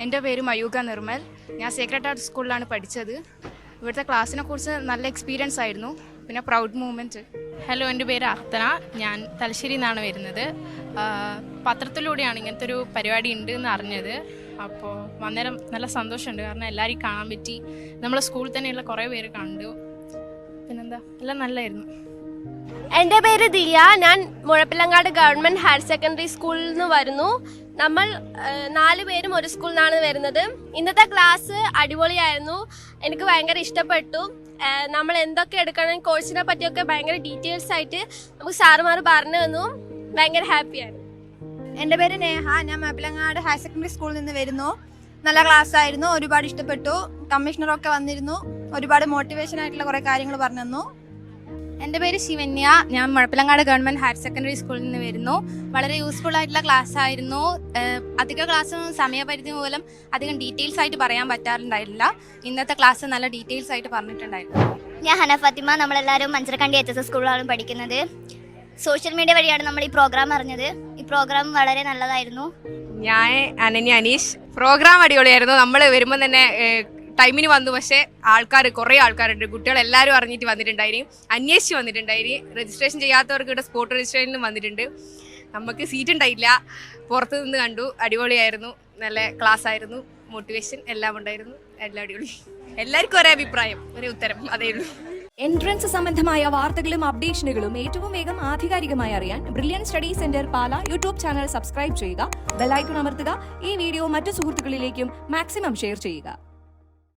എൻ്റെ പേര് മയൂക നിർമ്മൽ. ഞാൻ സീക്രട്ട് ആർട്ട് സ്കൂളിലാണ് പഠിച്ചത്. ഇവിടുത്തെ ക്ലാസ്സിനെ കുറിച്ച് നല്ല എക്സ്പീരിയൻസ് ആയിരുന്നു. പിന്നെ പ്രൗഡ് മൂമെൻറ്റ്. ഹലോ, എൻ്റെ പേര് അർത്തന. ഞാൻ തലശ്ശേരിയിൽ നിന്നാണ് വരുന്നത്. പത്രത്തിലൂടെയാണ് ഇങ്ങനത്തെ ഒരു പരിപാടി ഉണ്ട് എന്ന് അറിഞ്ഞത്. അപ്പോൾ അന്നേരം നല്ല സന്തോഷമുണ്ട്, കാരണം എല്ലാവരെയും കാണാൻ പറ്റി. നമ്മളെ സ്കൂളിൽ തന്നെയുള്ള കുറേ പേര് കണ്ടു. പിന്നെന്താ, എല്ലാം നല്ലതായിരുന്നു. എൻ്റെ പേര് ദിയ. ഞാൻ മുഴപ്പിലങ്ങാട് ഗവൺമെൻറ് ഹയർ സെക്കൻഡറി സ്കൂളിൽ നിന്ന് വരുന്നു. നമ്മൾ 4 പേരും ഒരു സ്കൂളിൽ നിന്നാണ് വരുന്നത്. ഇന്നത്തെ ക്ലാസ് അടിപൊളിയായിരുന്നു, എനിക്ക് ഭയങ്കര ഇഷ്ടപ്പെട്ടു. നമ്മൾ എന്തൊക്കെ എടുക്കണം, കോഴ്സിനെ പറ്റിയൊക്കെ ഭയങ്കര ഡീറ്റെയിൽസ് ആയിട്ട് നമുക്ക് സാറുമാർ പറഞ്ഞു തന്നു. ഭയങ്കര ഹാപ്പിയായിരുന്നു. എൻ്റെ പേര് നേഹ. ഞാൻ മുഴപ്പിലങ്ങാട് ഹയർ സെക്കൻഡറി സ്കൂളിൽ നിന്ന് വരുന്നു. നല്ല ക്ലാസ് ആയിരുന്നു, ഒരുപാട് ഇഷ്ടപ്പെട്ടു. കമ്മീഷണറൊക്കെ വന്നിരുന്നു, ഒരുപാട് മോട്ടിവേഷൻ ആയിട്ടുള്ള കുറേ കാര്യങ്ങൾ പറഞ്ഞു തന്നു. എൻ്റെ പേര് ശിവന്യ. ഞാൻ മുഴപ്പിലങ്ങാട് ഗവൺമെൻറ് ഹയർ സെക്കൻഡറി സ്കൂളിൽ നിന്ന് വരുന്നു. വളരെ യൂസ്ഫുൾ ആയിട്ടുള്ള ക്ലാസ് ആയിരുന്നു. അധിക ക്ലാസ്സും സമയപരിധി മൂലം അധികം ഡീറ്റെയിൽസ് ആയിട്ട് പറയാൻ പറ്റാറുണ്ടായില്ല. ഇന്നത്തെ ക്ലാസ് നല്ല ഡീറ്റെയിൽസ് ആയിട്ട് പറഞ്ഞിട്ടുണ്ടായിരുന്നു. ഞാൻ ഹന ഫാത്തിമ. നമ്മളെല്ലാവരും മഞ്ചരക്കണ്ടി HSS സ്കൂളിലാണ് പഠിക്കുന്നത്. സോഷ്യൽ മീഡിയ വഴിയാണ് നമ്മൾ ഈ പ്രോഗ്രാം അറിഞ്ഞത്. ഈ പ്രോഗ്രാം വളരെ നല്ലതായിരുന്നു. ഞാൻ അനന്യ അനീഷ്. പ്രോഗ്രാം അടിപൊളിയായിരുന്നു. നമ്മൾ വരുമ്പോൾ തന്നെ ടൈമിന് വന്നു, പക്ഷേ കുറേ ആൾക്കാരുണ്ട്. കുട്ടികളെല്ലാവരും അറിഞ്ഞിട്ട് വന്നിട്ടുണ്ടായിരുന്നു, അന്വേഷിച്ച് വന്നിട്ടുണ്ടായിരുന്നു. രജിസ്ട്രേഷൻ ചെയ്യാത്തവർക്ക് ഇവിടെ സ്പോട്ട് രജിസ്ട്രേഷനും വന്നിട്ടുണ്ട്. നമുക്ക് സീറ്റ് ഉണ്ടായില്ല, പുറത്ത് നിന്ന് കണ്ടു. അടിപൊളിയായിരുന്നു, നല്ല ക്ലാസ് ആയിരുന്നു, മോട്ടിവേഷൻ എല്ലാം ഉണ്ടായിരുന്നു. എല്ലാം അടിപൊളി. എല്ലാവർക്കും ഒരേ അഭിപ്രായം, ഒരേ ഉത്തരം, അതേ ഉള്ളൂ. എൻട്രൻസ് സംബന്ധമായ വാർത്തകളും അപ്ഡേഷനുകളും ഏറ്റവും വേഗം ആധികാരികമായി അറിയാൻ ബ്രില്യൻ സ്റ്റഡി സെന്റർ പാല യൂട്യൂബ് ചാനൽ സബ്സ്ക്രൈബ് ചെയ്യുക, ബെൽ ഐക്കൺ അമർത്തുക. ഈ വീഡിയോ മറ്റു സുഹൃത്തുക്കളിലേക്കും മാക്സിമം ഷെയർ ചെയ്യുക.